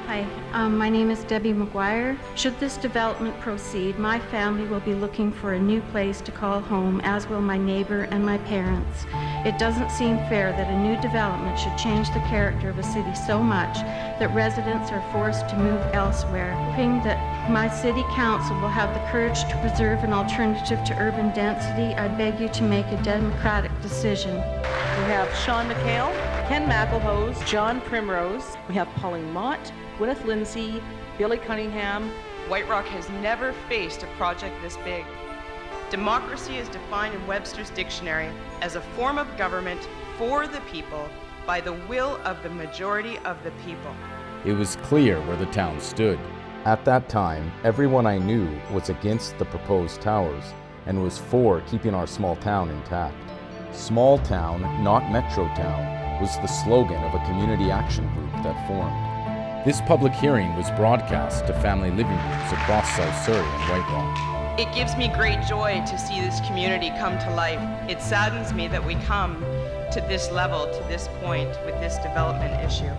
Hi, my name is Debbie McGuire. Should this development proceed, my family will be looking for a new place to call home, as will my neighbor and my parents. It doesn't seem fair that a new development should change the character of a city so much that residents are forced to move elsewhere. Hoping that my city council will have the courage to preserve an alternative to urban density, I beg you to make a democratic decision. We have Sean McHale, Ken McElhose, John Primrose. We have Pauline Mott, Gwyneth Lindsay, Billy Cunningham. White Rock has never faced a project this big. Democracy is defined in Webster's dictionary as a form of government for the people by the will of the majority of the people. It was clear where the town stood. At that time, everyone I knew was against the proposed towers and was for keeping our small town intact. Small town, not metro town, was the slogan of a community action group that formed. This public hearing was broadcast to family living rooms across South Surrey and White Rock. It gives me great joy to see this community come to life. It saddens me that we come to this level, to this point, with this development issue.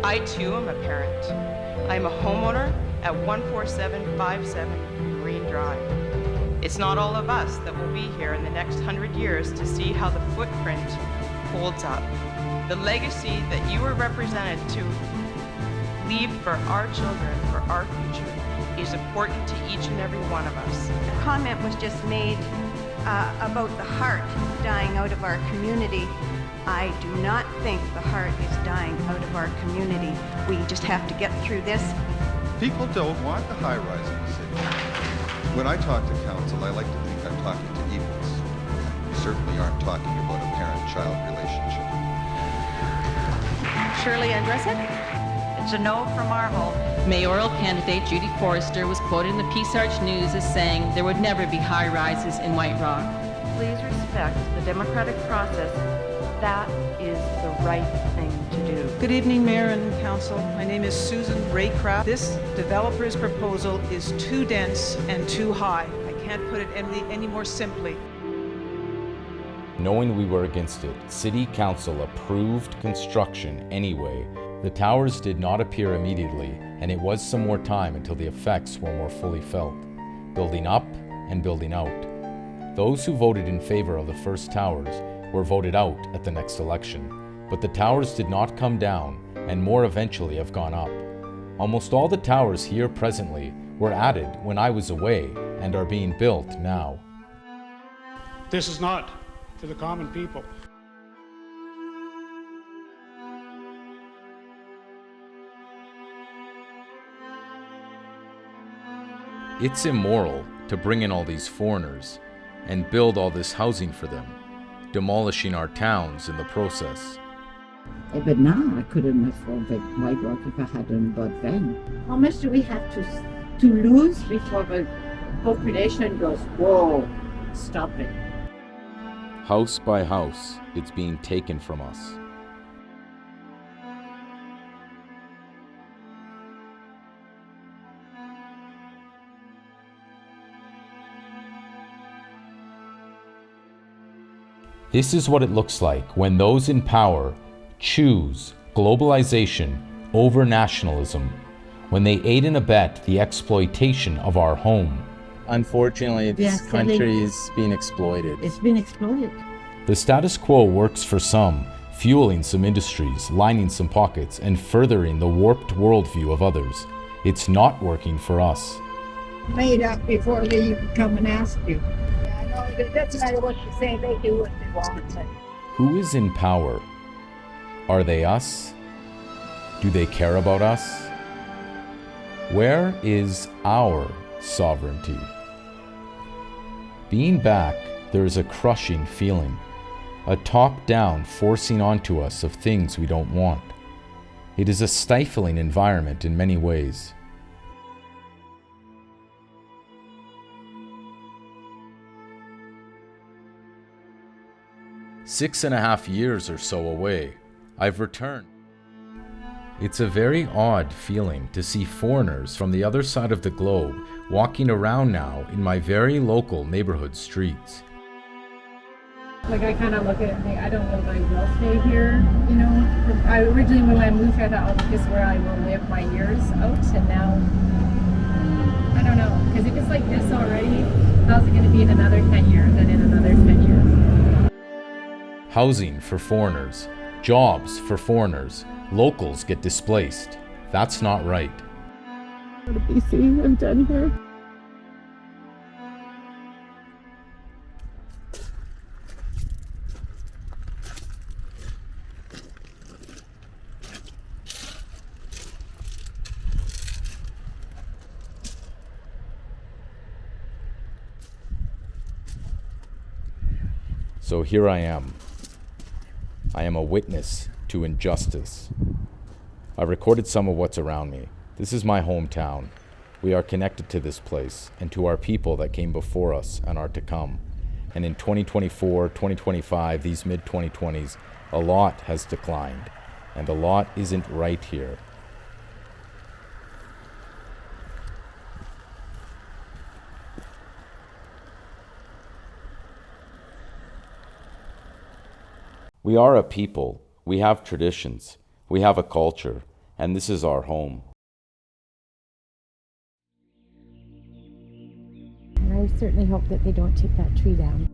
I too am a parent. I'm a homeowner at 14757 Marine Drive. It's not all of us that will be here in the next 100 years to see how the footprint holds up. The legacy that you are represented to leave for our children, for our future, is important to each and every one of us. A comment was just made about the heart dying out of our community. I do not think the heart is dying out of our community. We just have to get through this. People don't want the high-rise in the city. When I talk to council, I like to think I'm talking to equals. We certainly aren't talking about a parent-child relationship. Shirley Andresic? It's a no from our home. Mayoral candidate Judy Forrester was quoted in the Peace Arch News as saying there would never be high-rises in White Rock. Please respect the democratic process. That is the right thing to do. Good evening, Mayor and Council. My name is Susan Raycraft. This developer's proposal is too dense and too high. I can't put it any more simply. Knowing we were against it, City Council approved construction anyway. The towers did not appear immediately, and it was some more time until the effects were more fully felt. Building up and building out. Those who voted in favor of the first towers were voted out at the next election, but the towers did not come down, and more eventually have gone up. Almost all the towers here presently were added when I was away and are being built now. This is not for the common people. It's immoral to bring in all these foreigners and build all this housing for them, demolishing our towns in the process. But now I couldn't afford the White Rock if I hadn't bought then. How much do we have to lose before the population goes, whoa, stop it? House by house, it's being taken from us. This is what it looks like when those in power choose globalization over nationalism, when they aid and abet the exploitation of our home. Unfortunately, this country is being exploited. It's been exploited. The status quo works for some, fueling some industries, lining some pockets, and furthering the warped worldview of others. It's not working for us. Made up before they even come and ask you. It doesn't matter what you say, they do what they want. Who is in power? Are they us Do they care about us? Where is our sovereignty? Being back, there is a crushing feeling, a top-down forcing onto us of things we don't want. It is a stifling environment in many ways. Six and a half years or so away, I've returned. It's a very odd feeling to see foreigners from the other side of the globe walking around now in my very local neighborhood streets. Like, I kind of look at it and think, I don't know if I will stay here, you know. I originally, when I moved here, I thought, oh, this is where I will live my years out, and now, I don't know. Because if it's like this already, how's it going to be in another 10 years and in another 10 years? Housing for foreigners, jobs for foreigners, locals get displaced. That's not right. Go to BC, I'm done here. So here I am. I am a witness to injustice. I recorded some of what's around me. This is my hometown. We are connected to this place and to our people that came before us and are to come. And in 2024, 2025, these mid-2020s, a lot has declined, and a lot isn't right here. We are a people, we have traditions, we have a culture, and this is our home. And I certainly hope that they don't take that tree down.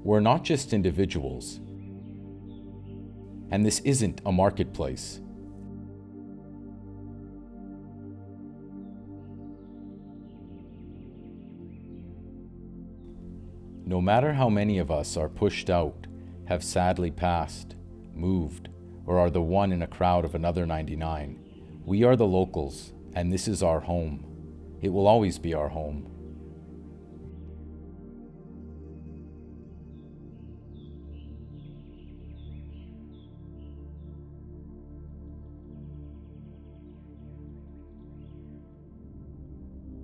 We're not just individuals, and this isn't a marketplace. No matter how many of us are pushed out, have sadly passed, moved, or are the one in a crowd of another 99, we are the locals, and this is our home. It will always be our home.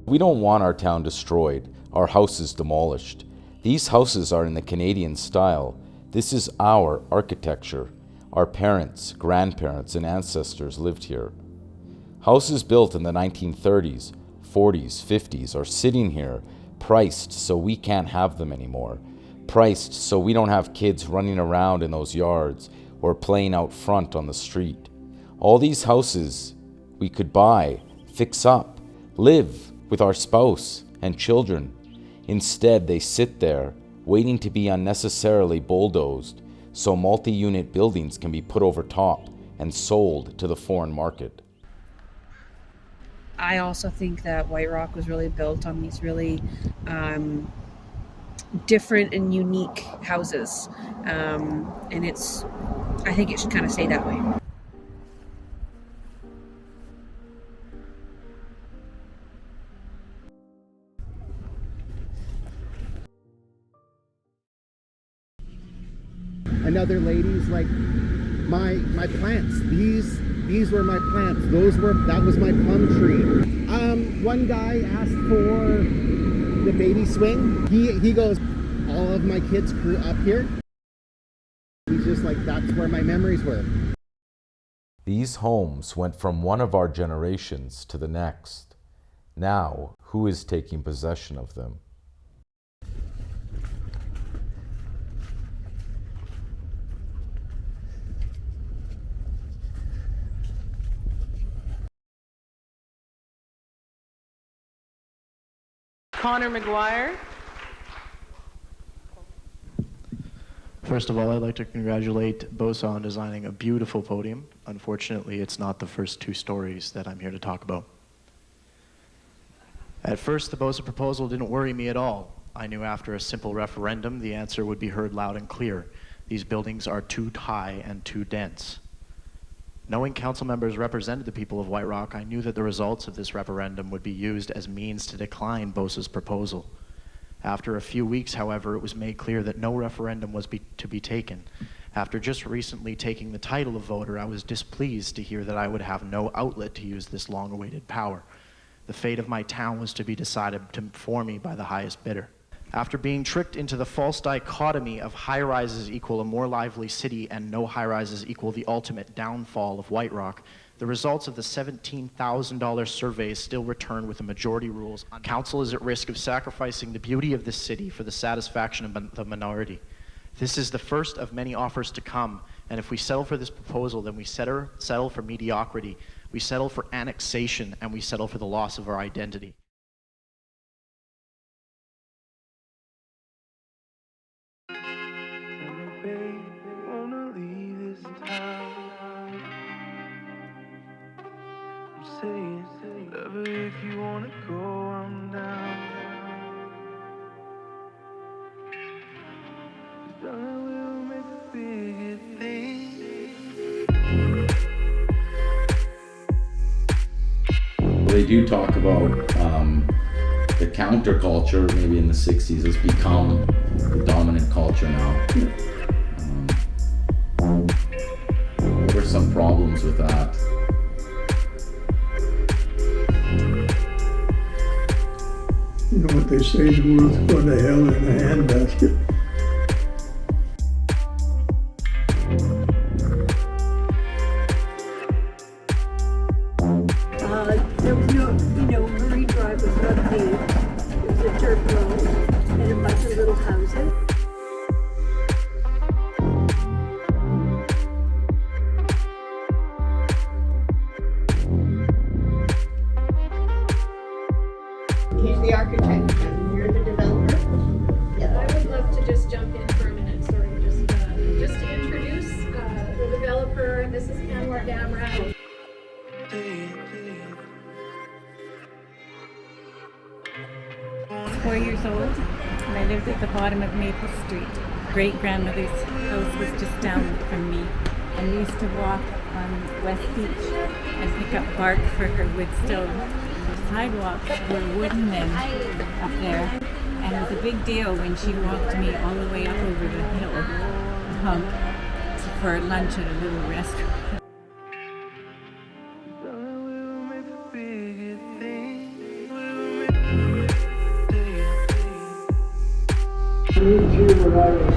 We don't want our town destroyed, our houses demolished. These houses are in the Canadian style. This is our architecture. Our parents, grandparents, and ancestors lived here. Houses built in the 1930s, 40s, 50s are sitting here, priced so we can't have them anymore. Priced so we don't have kids running around in those yards or playing out front on the street. All these houses we could buy, fix up, live with our spouse and children. Instead, they sit there, waiting to be unnecessarily bulldozed, so multi-unit buildings can be put over top and sold to the foreign market. I also think that White Rock was really built on these really different and unique houses. And I think it should kind of stay that way. Another lady's like, my plants, these were my plants, that was my plum tree. One guy asked for the baby swing. He goes, all of my kids grew up here. He's just like, that's where my memories were. These homes went from one of our generations to the next. Now, who is taking possession of them? Connor McGuire. First of all, I'd like to congratulate BOSA on designing a beautiful podium. Unfortunately, it's not the first two stories that I'm here to talk about. At first, the BOSA proposal didn't worry me at all. I knew after a simple referendum, the answer would be heard loud and clear. These buildings are too high and too dense. Knowing council members represented the people of White Rock, I knew that the results of this referendum would be used as means to decline BOSA's proposal. After a few weeks, however, it was made clear that no referendum was to be taken. After just recently taking the title of voter, I was displeased to hear that I would have no outlet to use this long-awaited power. The fate of my town was to be decided for me by the highest bidder. After being tricked into the false dichotomy of high-rises equal a more lively city and no high-rises equal the ultimate downfall of White Rock, the results of the $17,000 surveys still return with the majority rules. Council is at risk of sacrificing the beauty of this city for the satisfaction of the minority. This is the first of many offers to come, and if we settle for this proposal, then we settle for mediocrity, we settle for annexation, and we settle for the loss of our identity. If you wanna go, I'm down. 'Cause I will make a bigger thing. They do talk about the counterculture, maybe in the 60s, has become the dominant culture now. What are some problems with that? You know what they say, the world's going to hell in a handbasket. There was no, Murray Drive was not paved. It was a dirt road and a bunch of little houses. He's the architect and you're the developer. Yeah. I would love to just jump in for a minute, sorry, just to introduce the developer. This is Anwar Damra. 4 years old, and I lived at the bottom of Maple Street. Great-grandmother's house was just down from me, and we used to walk on West Beach and pick up bark for her wood stove. The sidewalks were wooden then up there, and it was a big deal when she walked me all the way up over the hill, the hump, for lunch at a little restaurant. I moved here when I was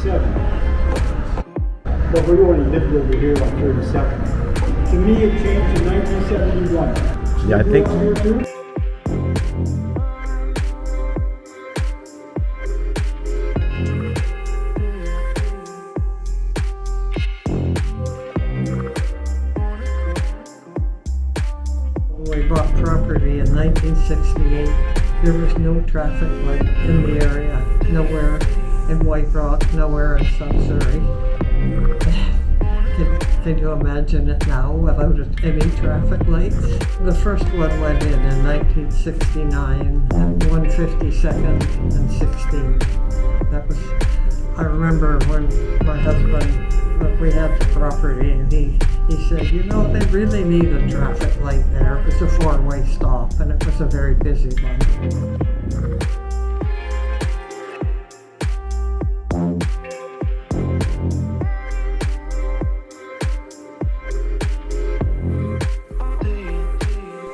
7. But we only lived over here on 32nd. To me, it changed in 1971. Yeah, I think. Here too? When we bought property in 1968, there was no traffic light in the area, nowhere in White Rock, nowhere in South Surrey. Can you imagine it now without any traffic lights? The first one went in 1969 at 152nd and 16th. That was, I remember when my husband, we had the property, and he said, you know, they really need a traffic light there. It was a 4-way stop, and it was a very busy one.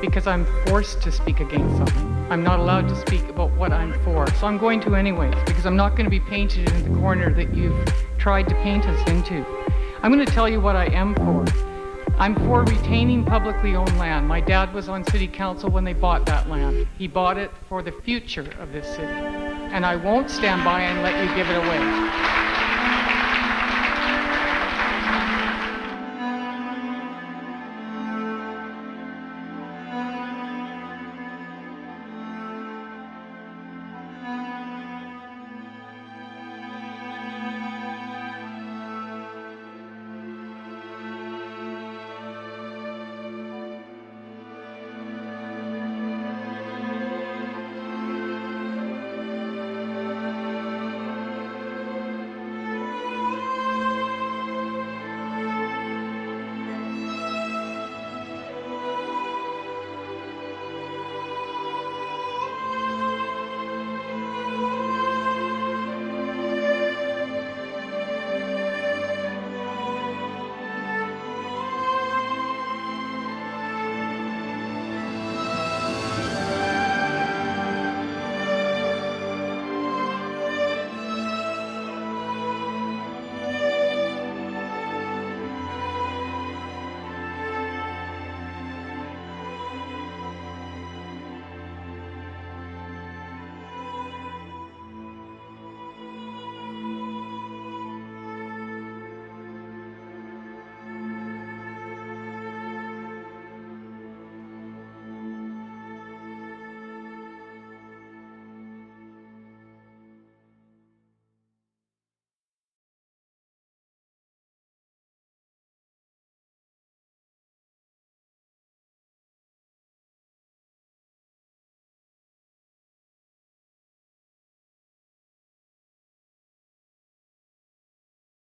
Because I'm forced to speak against something. I'm not allowed to speak about what I'm for. So I'm going to anyways, because I'm not going to be painted in the corner that you've tried to paint us into. I'm going to tell you what I am for. I'm for retaining publicly owned land. My dad was on city council when they bought that land. He bought it for the future of this city. And I won't stand by and let you give it away.